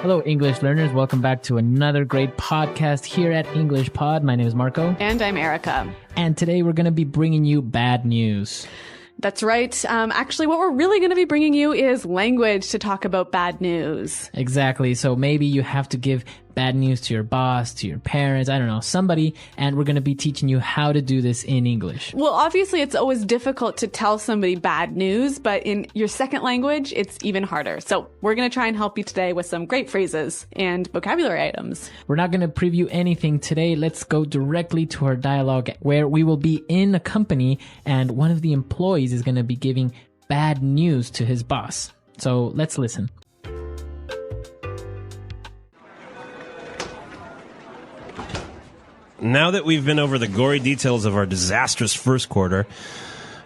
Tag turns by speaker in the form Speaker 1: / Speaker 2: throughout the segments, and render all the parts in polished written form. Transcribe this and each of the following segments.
Speaker 1: Hello, English learners. Welcome back to another great podcast here at English Pod. My name is Marco.
Speaker 2: And I'm Erica.
Speaker 1: And today we're going to be bringing you bad news.
Speaker 2: That's right. Actually, what we're really going to be bringing you is language to talk about bad news.
Speaker 1: Exactly. So maybe you have to give bad news to your boss, to your parents, I don't know, somebody, and we're going to be teaching you how to do this in English.
Speaker 2: Well, obviously, it's always difficult to tell somebody bad news, but in your second language, it's even harder. So we're going to try and help you today with some great phrases and vocabulary items.
Speaker 1: We're not going to preview anything today. Let's go directly to our dialogue where we will be in a company and one of the employees is going to be giving bad news to his boss. So let's listen.
Speaker 3: Now that we've been over the gory details of our disastrous first quarter,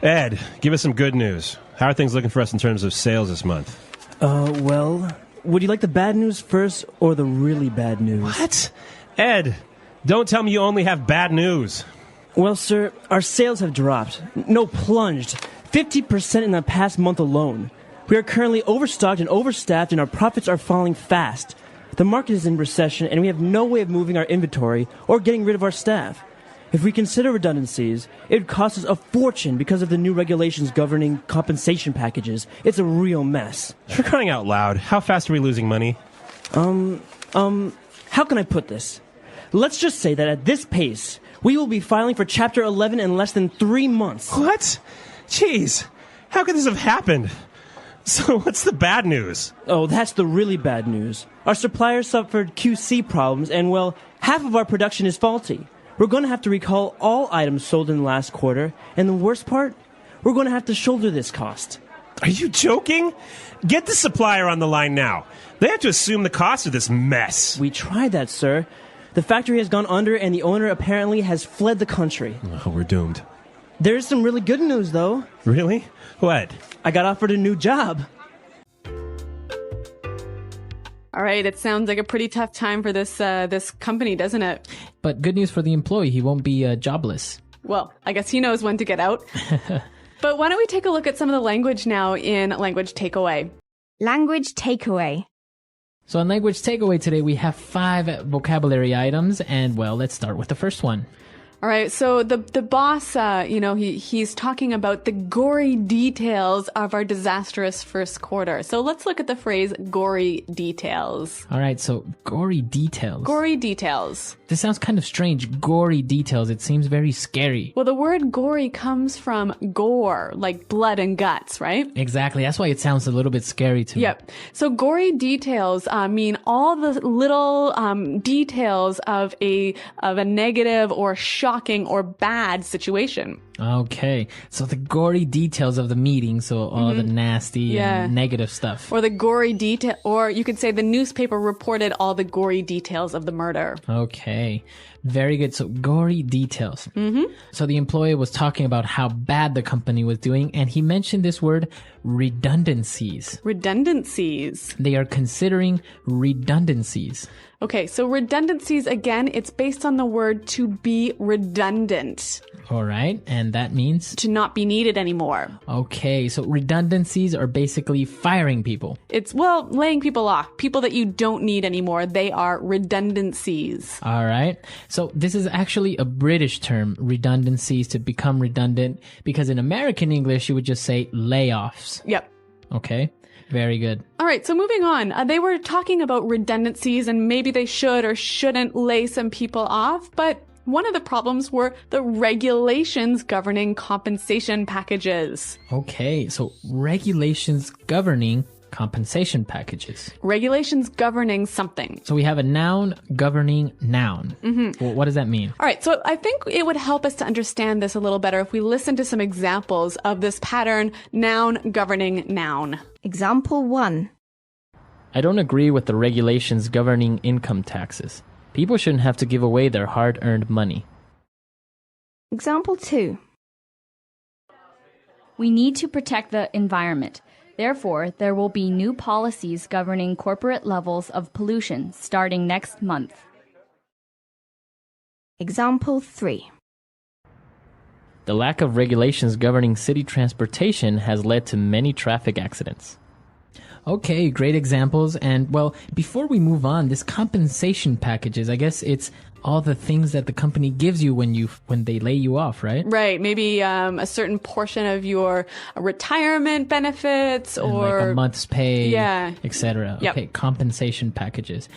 Speaker 3: Ed, give us some good news. How are things looking for us in terms of sales this month?
Speaker 4: Well, would you like the bad news first or the really bad news?
Speaker 3: What? Ed, don't tell me you only have bad news.
Speaker 4: Well, sir, our sales have dropped. No, plunged. 50% in the past month alone. We are currently overstocked and overstaffed, and our profits are falling fast. The market is in recession, and we have no way of moving our inventory or getting rid of our staff. If we consider redundancies, it would cost us a fortune because of the new regulations governing compensation packages. It's a real mess.
Speaker 3: For crying out loud, how fast are we losing money?
Speaker 4: How can I put this? Let's just say that at this pace, we will be filing for Chapter 11 in less than 3 months.
Speaker 3: What? Jeez, how could this have happened? So what's the bad news?
Speaker 4: Oh, that's the really bad news. Our suppliers suffered QC problems, and, well, half of our production is faulty. We're going to have to recall all items sold in the last quarter, and the worst part, we're going to have to shoulder this cost.
Speaker 3: Are you joking? Get the supplier on the line now. They have to assume the cost of this mess.
Speaker 4: We tried that, sir. The factory has gone under, and the owner apparently has fled the country.
Speaker 3: Oh, we're doomed.
Speaker 4: There's some really good news, though.
Speaker 3: Really? What?
Speaker 4: I got offered a new job.
Speaker 2: All right, it sounds like a pretty tough time for this company, doesn't it?
Speaker 1: But good news for the employee, he won't be jobless.
Speaker 2: Well, I guess he knows when to get out. But why don't we take a look at some of the language now in Language Takeaway.
Speaker 5: Language takeaway.
Speaker 1: So in Language Takeaway today, we have 5 vocabulary items, and well, let's start with the first one.
Speaker 2: All right, so the boss, he's talking about the gory details of our disastrous first quarter. So let's look at the phrase gory details.
Speaker 1: All right, so gory details.
Speaker 2: Gory details.
Speaker 1: This sounds kind of strange. Gory details. It seems very scary.
Speaker 2: Well, the word gory comes from gore, like blood and guts, right?
Speaker 1: Exactly. That's why it sounds a little bit scary to me.
Speaker 2: Yep. So gory details mean all the little details of a negative or shocking or bad situation.
Speaker 1: Okay. So the gory details of the meeting, so all the nasty and negative stuff.
Speaker 2: Or the gory detail, or you could say the newspaper reported all the gory details of the murder.
Speaker 1: Okay. Very good. So gory details. So the employee was talking about how bad the company was doing, and he mentioned this word redundancies.
Speaker 2: Redundancies.
Speaker 1: They are considering redundancies.
Speaker 2: Okay, so redundancies, again, it's based on the word to be redundant.
Speaker 1: All right. And that means?
Speaker 2: To not be needed anymore.
Speaker 1: Okay. So redundancies are basically firing people.
Speaker 2: It's, well, laying people off. People that you don't need anymore. They are redundancies.
Speaker 1: All right. So this is actually a British term, redundancies, to become redundant, because in American English, you would just say layoffs.
Speaker 2: Yep.
Speaker 1: Okay. Very good.
Speaker 2: All right, so moving on. They were talking about redundancies and maybe they should or shouldn't lay some people off, but one of the problems were the regulations governing compensation packages.
Speaker 1: Okay, so regulations governing compensation packages.
Speaker 2: Regulations governing something.
Speaker 1: So we have a noun governing noun. Well, what does that mean?
Speaker 2: All right, so I think it would help us to understand this a little better if we listen to some examples of this pattern, noun governing noun.
Speaker 5: Example 1.
Speaker 1: I don't agree with the regulations governing income taxes. People shouldn't have to give away their hard-earned money.
Speaker 5: Example 2.
Speaker 6: We need to protect the environment. Therefore, there will be new policies governing corporate levels of pollution starting next month.
Speaker 5: Example 3.
Speaker 1: The lack of regulations governing city transportation has led to many traffic accidents. Okay, great examples. And well, before we move on, this compensation packages, I guess it's all the things that the company gives you when they lay you off, right?
Speaker 2: Right. Maybe a certain portion of your retirement benefits
Speaker 1: And
Speaker 2: or
Speaker 1: like a month's pay,
Speaker 2: Yeah.
Speaker 1: etc.
Speaker 2: Yep.
Speaker 1: Okay, compensation packages.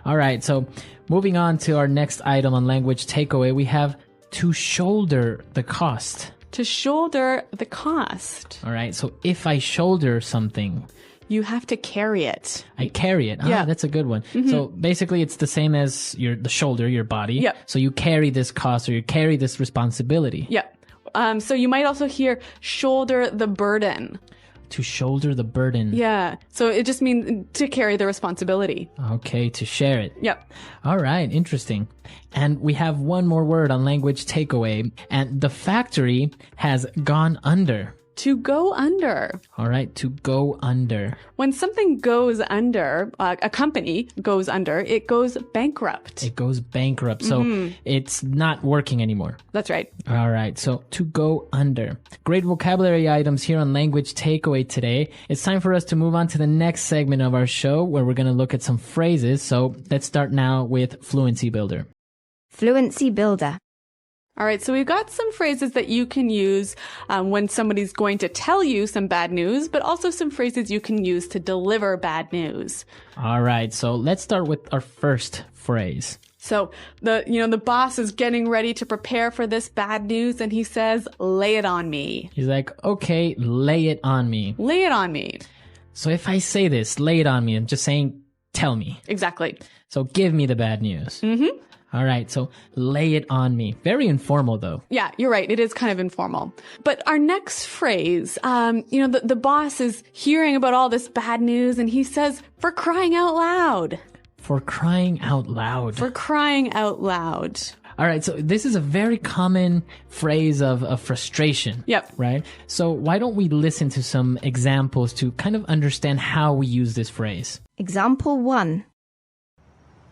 Speaker 1: All right, so moving on to our next item on language takeaway, we have to shoulder the cost.
Speaker 2: to shoulder the cost.
Speaker 1: All right, so if I shoulder something,
Speaker 2: You have to carry it.
Speaker 1: I carry it.
Speaker 2: Yeah.
Speaker 1: That's a good one. So basically it's the same as the shoulder, your body.
Speaker 2: Yep.
Speaker 1: So you carry this cost or you carry this responsibility.
Speaker 2: Yep. So you might also hear shoulder the burden.
Speaker 1: To shoulder the burden.
Speaker 2: Yeah. So it just means to carry the responsibility.
Speaker 1: Okay, to share it.
Speaker 2: Yep.
Speaker 1: All right, interesting. And we have one more word on language takeaway, and the factory has gone under.
Speaker 2: To go under.
Speaker 1: All right, to go under.
Speaker 2: When something goes under, a company goes under, it goes bankrupt.
Speaker 1: It goes bankrupt, so it's not working anymore.
Speaker 2: That's right.
Speaker 1: All right, so to go under. Great vocabulary items here on Language Takeaway today. It's time for us to move on to the next segment of our show where we're going to look at some phrases. So let's start now with Fluency Builder.
Speaker 5: Fluency Builder.
Speaker 2: All right, so we've got some phrases that you can use when somebody's going to tell you some bad news, but also some phrases you can use to deliver bad news.
Speaker 1: All right, so let's start with our first phrase.
Speaker 2: So the boss is getting ready to prepare for this bad news, and he says, "Lay it on me."
Speaker 1: He's like, okay, lay it on me.
Speaker 2: Lay it on me.
Speaker 1: So if I say this, lay it on me, I'm just saying, tell me.
Speaker 2: Exactly.
Speaker 1: So give me the bad news. Mm-hmm. All right, so lay it on me. Very informal, though.
Speaker 2: Yeah, you're right. It is kind of informal. But our next phrase, the boss is hearing about all this bad news, and he says, "For crying out loud."
Speaker 1: For crying out loud.
Speaker 2: For crying out loud.
Speaker 1: All right, so this is a very common phrase of frustration.
Speaker 2: Yep.
Speaker 1: Right? So why don't we listen to some examples to kind of understand how we use this phrase?
Speaker 5: Example 1.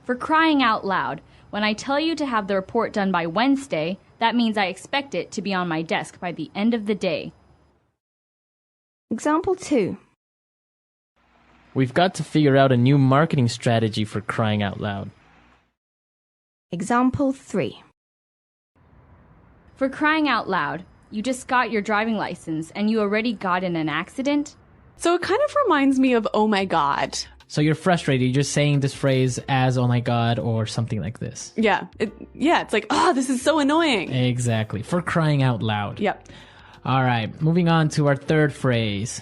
Speaker 6: For crying out loud, when I tell you to have the report done by Wednesday, that means I expect it to be on my desk by the end of the day.
Speaker 5: Example 2.
Speaker 1: We've got to figure out a new marketing strategy for crying out loud.
Speaker 5: Example 3.
Speaker 6: For crying out loud, you just got your driving license and you already got in an accident?
Speaker 2: So it kind of reminds me of "Oh my God."
Speaker 1: So you're frustrated. You're just saying this phrase as, oh my God, or something like this.
Speaker 2: Yeah. It's like, "Oh, this is so annoying."
Speaker 1: Exactly. For crying out loud.
Speaker 2: Yep.
Speaker 1: All right. Moving on to our third phrase.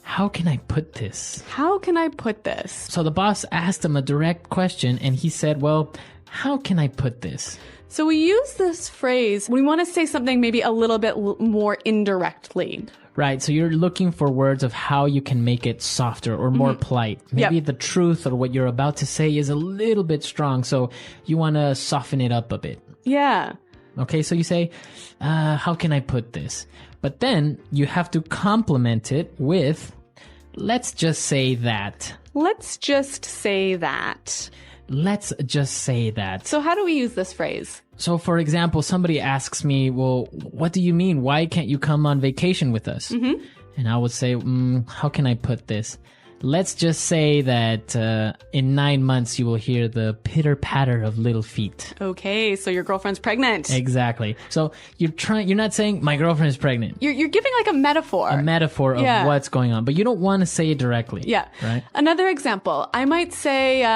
Speaker 1: How can I put this?
Speaker 2: How can I put this?
Speaker 1: So the boss asked him a direct question and he said, well, how can I put this?
Speaker 2: So we use this phrase when we want to say something maybe a little bit more indirectly.
Speaker 1: Right. So you're looking for words of how you can make it softer or more polite. Maybe the truth or what you're about to say is a little bit strong. So you want to soften it up a bit.
Speaker 2: Yeah.
Speaker 1: Okay. So you say, how can I put this? But then you have to complement it with, let's just say that.
Speaker 2: Let's just say that.
Speaker 1: Let's just say that.
Speaker 2: So how do we use this phrase?
Speaker 1: So, for example, somebody asks me, well, what do you mean? Why can't you come on vacation with us? Mm-hmm. And I would say, how can I put this? Let's just say that in 9 months you will hear the pitter-patter of little feet.
Speaker 2: Okay, so your girlfriend's pregnant.
Speaker 1: Exactly. So you're not saying my girlfriend is pregnant.
Speaker 2: You're giving like a metaphor.
Speaker 1: A metaphor of what's going on, but you don't want to say it directly.
Speaker 2: Yeah.
Speaker 1: Right?
Speaker 2: Another example, I might say,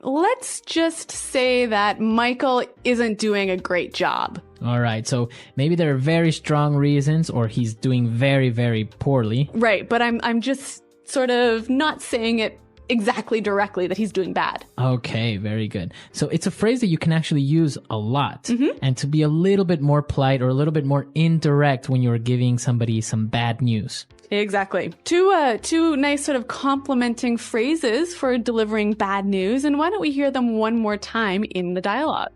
Speaker 2: let's just say that Michael isn't doing a great job.
Speaker 1: All right. So maybe there are very strong reasons or he's doing very, very poorly.
Speaker 2: Right, but I'm just sort of not saying it exactly directly that he's doing bad.
Speaker 1: Okay, very good. So it's a phrase that you can actually use a lot and to be a little bit more polite or a little bit more indirect when you're giving somebody some bad news.
Speaker 2: Exactly. Two nice sort of complimenting phrases for delivering bad news. And why don't we hear them one more time in the dialogue?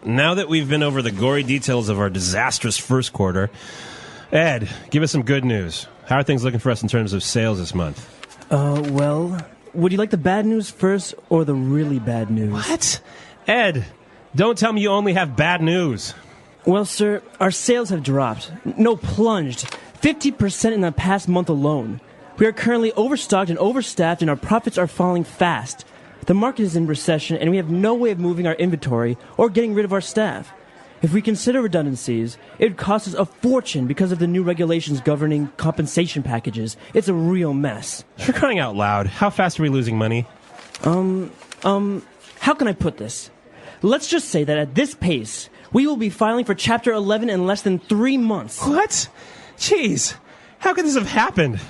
Speaker 3: Now that we've been over the gory details of our disastrous first quarter, Ed, give us some good news. How are things looking for us in terms of sales this month?
Speaker 4: Well, would you like the bad news first or the really bad news?
Speaker 3: What? Ed, don't tell me you only have bad news.
Speaker 4: Well, sir, our sales have dropped. No, plunged. 50% in the past month alone. We are currently overstocked and overstaffed, and our profits are falling fast. The market is in recession, and we have no way of moving our inventory or getting rid of our staff. If we consider redundancies, it would cost us a fortune because of the new regulations governing compensation packages. It's a real mess.
Speaker 3: For crying out loud, how fast are we losing money?
Speaker 4: How can I put this? Let's just say that at this pace, we will be filing for Chapter 11 in less than 3 months.
Speaker 3: What? Jeez, how could this have happened?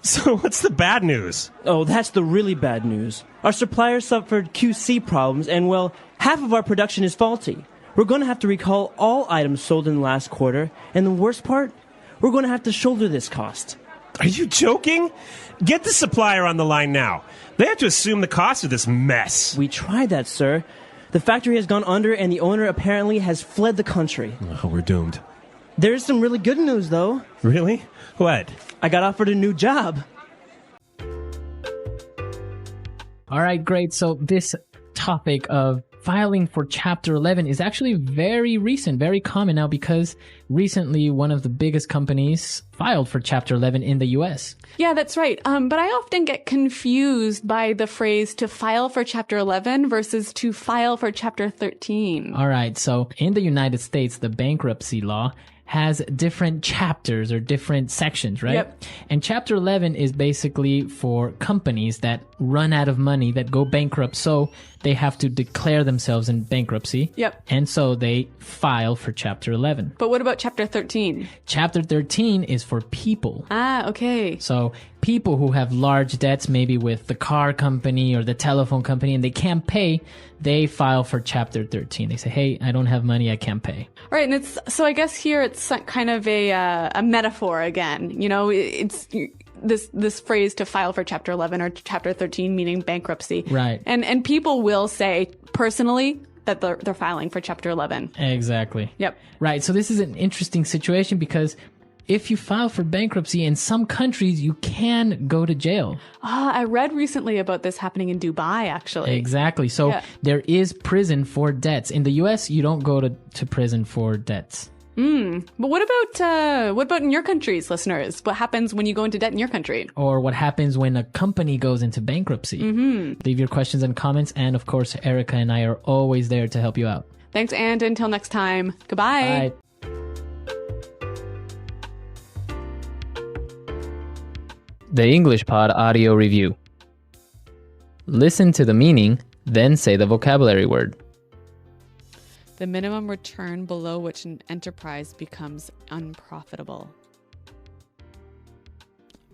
Speaker 3: So what's the bad news?
Speaker 4: Oh, that's the really bad news. Our suppliers suffered QC problems, and, well, half of our production is faulty. We're going to have to recall all items sold in the last quarter, and the worst part, we're going to have to shoulder this cost.
Speaker 3: Are you joking? Get the supplier on the line now. They have to assume the cost of this mess.
Speaker 4: We tried that, sir. The factory has gone under, and the owner apparently has fled the country.
Speaker 3: Oh, we're doomed.
Speaker 4: There's some really good news, though.
Speaker 3: Really? What?
Speaker 4: I got offered a new job.
Speaker 1: All right, great. So this topic of filing for Chapter 11 is actually very recent, very common now, because recently one of the biggest companies filed for Chapter 11 in the US.
Speaker 2: Yeah, that's right. But I often get confused by the phrase to file for Chapter 11 versus to file for Chapter 13.
Speaker 1: All right, so in the United States, the bankruptcy law has different chapters or different sections, right?
Speaker 2: Yep.
Speaker 1: And Chapter 11 is basically for companies that run out of money, that go bankrupt, so they have to declare themselves in bankruptcy.
Speaker 2: Yep.
Speaker 1: And so they file for Chapter 11.
Speaker 2: But what about Chapter 13?
Speaker 1: Chapter 13 is for people.
Speaker 2: Ah, okay.
Speaker 1: So people who have large debts, maybe with the car company or the telephone company, and they can't pay, they file for Chapter 13. They say, hey, I don't have money, I can't pay.
Speaker 2: All right, and so I guess here it's kind of a metaphor again. You know, it's this phrase to file for Chapter 11 or Chapter 13, meaning bankruptcy.
Speaker 1: Right.
Speaker 2: And people will say personally that they're filing for Chapter 11.
Speaker 1: Exactly.
Speaker 2: Yep.
Speaker 1: Right. So this is an interesting situation because if you file for bankruptcy in some countries, you can go to jail.
Speaker 2: I read recently about this happening in Dubai, actually.
Speaker 1: Exactly. So
Speaker 2: Yeah.
Speaker 1: there is prison for debts. In the US, you don't go to prison for debts.
Speaker 2: But what about in your countries, listeners? What happens when you go into debt in your country?
Speaker 1: Or what happens when a company goes into bankruptcy. Leave your questions and comments. And of course, Erica and I are always there to help you out.
Speaker 2: Thanks, and until next time, goodbye.
Speaker 1: Bye. The English Pod Audio Review. Listen to the meaning, then say the vocabulary word.
Speaker 2: The minimum return below which an enterprise becomes unprofitable.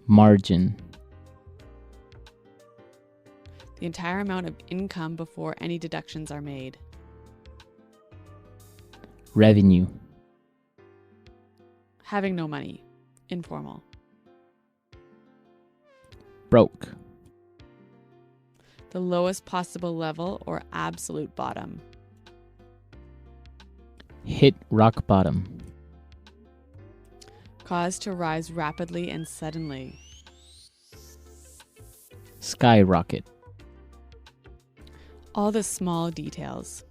Speaker 1: Margin.
Speaker 2: The entire amount of income before any deductions are made.
Speaker 1: Revenue.
Speaker 2: Having no money. Informal.
Speaker 1: Broke.
Speaker 2: The lowest possible level or absolute bottom.
Speaker 1: Hit rock bottom.
Speaker 2: Cause to rise rapidly and suddenly.
Speaker 1: Skyrocket.
Speaker 2: All the small details.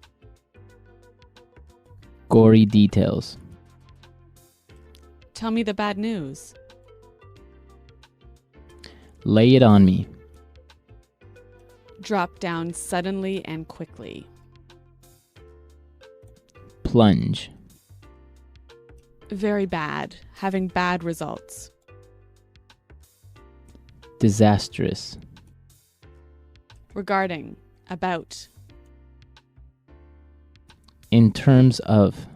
Speaker 1: Gory details.
Speaker 2: Tell me the bad news.
Speaker 1: Lay it on me.
Speaker 2: Drop down suddenly and quickly.
Speaker 1: Plunge.
Speaker 2: Very bad. Having bad results.
Speaker 1: Disastrous.
Speaker 2: Regarding. About.
Speaker 1: In terms of.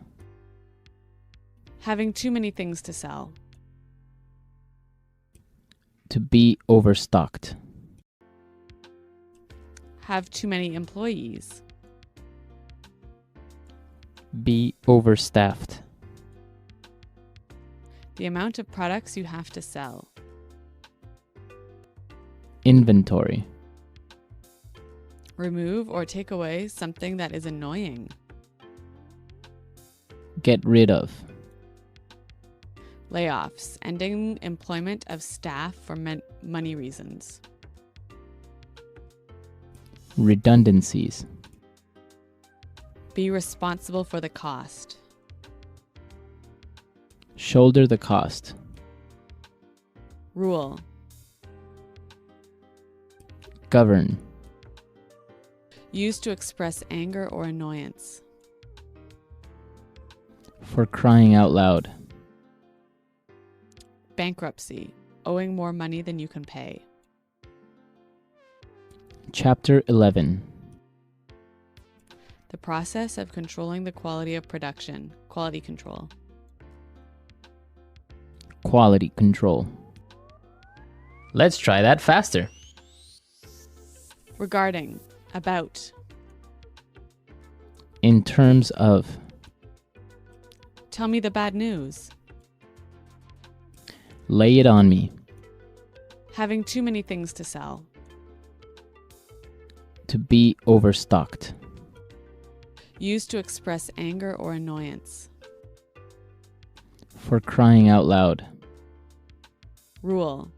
Speaker 2: Having too many things to sell.
Speaker 1: To be overstocked.
Speaker 2: Have too many employees.
Speaker 1: Be overstaffed.
Speaker 2: The amount of products you have to sell.
Speaker 1: Inventory.
Speaker 2: Remove or take away something that is annoying.
Speaker 1: Get rid of.
Speaker 2: Layoffs. Ending employment of staff for money reasons.
Speaker 1: Redundancies.
Speaker 2: Be responsible for the cost.
Speaker 7: Shoulder the cost.
Speaker 2: Rule.
Speaker 7: Govern.
Speaker 2: Used to express anger or annoyance.
Speaker 7: For crying out loud.
Speaker 2: Bankruptcy. Owing more money than you can pay.
Speaker 7: Chapter 11.
Speaker 2: The process of controlling the quality of production. Quality control.
Speaker 7: Quality control.
Speaker 1: Let's try that faster.
Speaker 2: Regarding. About.
Speaker 7: In terms of.
Speaker 2: Tell me the bad news.
Speaker 7: Lay it on me.
Speaker 2: Having too many things to sell.
Speaker 7: To be overstocked.
Speaker 2: Used to express anger or annoyance.
Speaker 7: For crying out loud.
Speaker 2: Rule.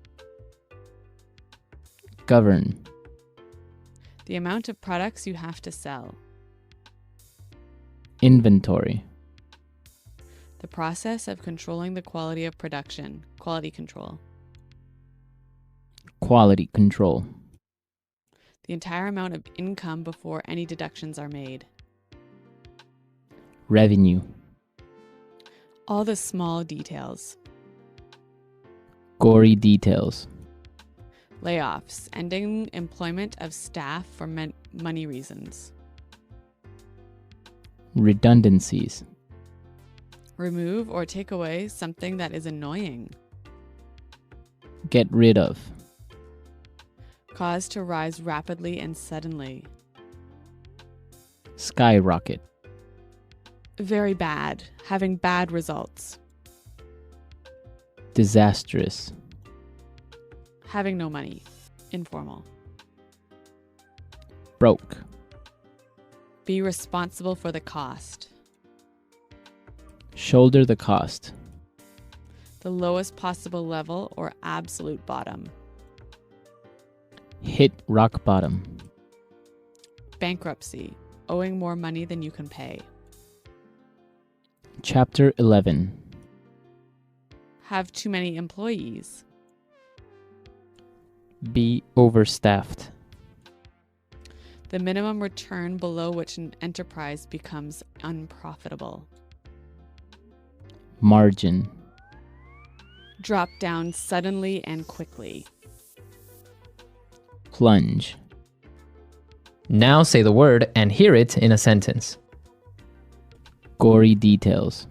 Speaker 7: Govern.
Speaker 2: The amount of products you have to sell.
Speaker 7: Inventory.
Speaker 2: The process of controlling the quality of production. Quality control.
Speaker 7: Quality control.
Speaker 2: The entire amount of income before any deductions are made.
Speaker 7: Revenue.
Speaker 2: All the small details.
Speaker 7: Gory details.
Speaker 2: Layoffs. Ending employment of staff for money reasons.
Speaker 7: Redundancies.
Speaker 2: Remove or take away something that is annoying.
Speaker 7: Get rid of.
Speaker 2: Cause to rise rapidly and suddenly.
Speaker 7: Skyrocket.
Speaker 2: Very bad. Having bad results.
Speaker 7: Disastrous.
Speaker 2: Having no money. Informal.
Speaker 7: Broke.
Speaker 2: Be responsible for the cost.
Speaker 7: Shoulder the cost.
Speaker 2: The lowest possible level or absolute bottom.
Speaker 7: Hit rock bottom.
Speaker 2: Bankruptcy. Owing more money than you can pay.
Speaker 7: Chapter 11.
Speaker 2: Have too many employees.
Speaker 7: Be overstaffed.
Speaker 2: The minimum return below which an enterprise becomes unprofitable.
Speaker 7: Margin.
Speaker 2: Drop down suddenly and quickly.
Speaker 7: Plunge.
Speaker 1: Now say the word and hear it in a sentence.
Speaker 7: Gory details.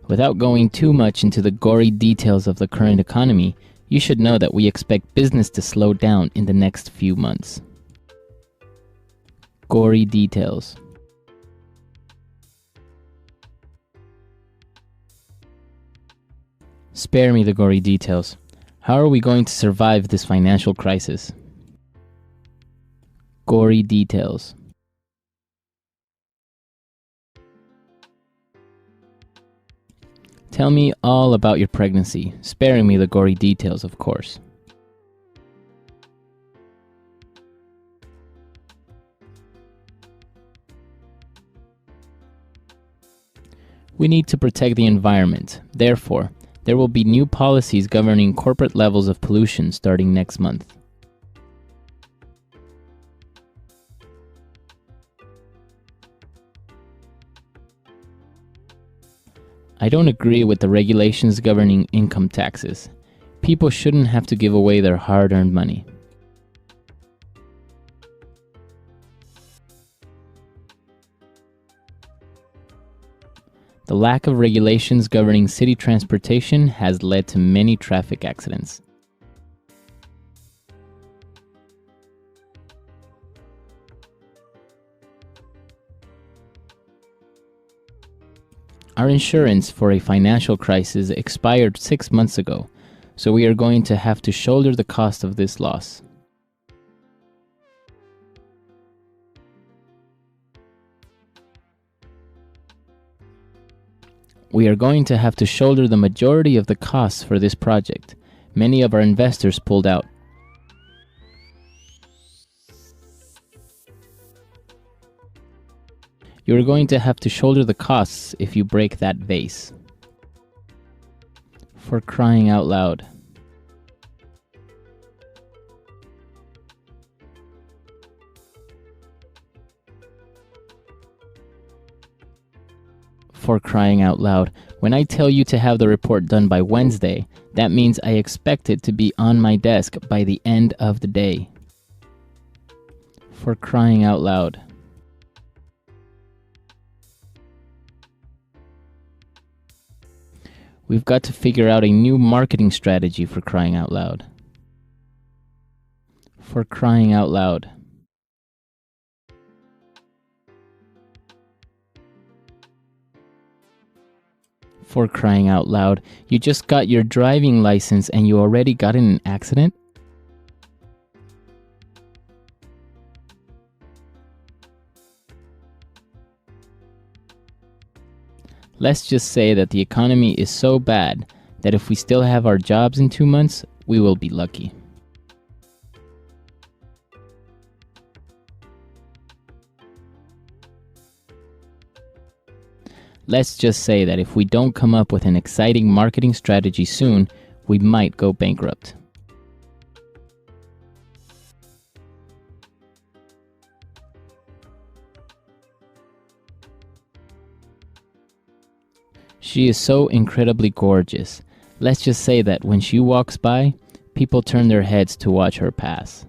Speaker 7: Without going too much into the gory details of the current economy, you should know that we expect business to slow down in the next few months. Gory details. Spare me the gory details. How are we going to survive this financial crisis? Gory details. Tell me all about your pregnancy, sparing me the gory details, of course. We need to protect the environment. Therefore, there will be new policies governing corporate levels of pollution starting next month. I don't agree with the regulations governing income taxes. People shouldn't have to give away their hard-earned money. The lack of regulations governing city transportation has led to many traffic accidents. Our insurance for a financial crisis expired 6 months ago, so we are going to have to shoulder the cost of this loss. We are going to have to shoulder the majority of the costs for this project. Many of our investors pulled out. You're going to have to shoulder the costs if you break that vase. For crying out loud. For crying out loud. When I tell you to have the report done by Wednesday, that means I expect it to be on my desk by the end of the day. For crying out loud. We've got to figure out a new marketing strategy for crying out loud. For crying out loud. For crying out loud. You just got your driving license and you already got in an accident? Let's just say that the economy is so bad that if we still have our jobs in 2 months, we will be lucky. Let's just say that if we don't come up with an exciting marketing strategy soon, we might go bankrupt. She is so incredibly gorgeous. Let's just say that when she walks by, people turn their heads to watch her pass.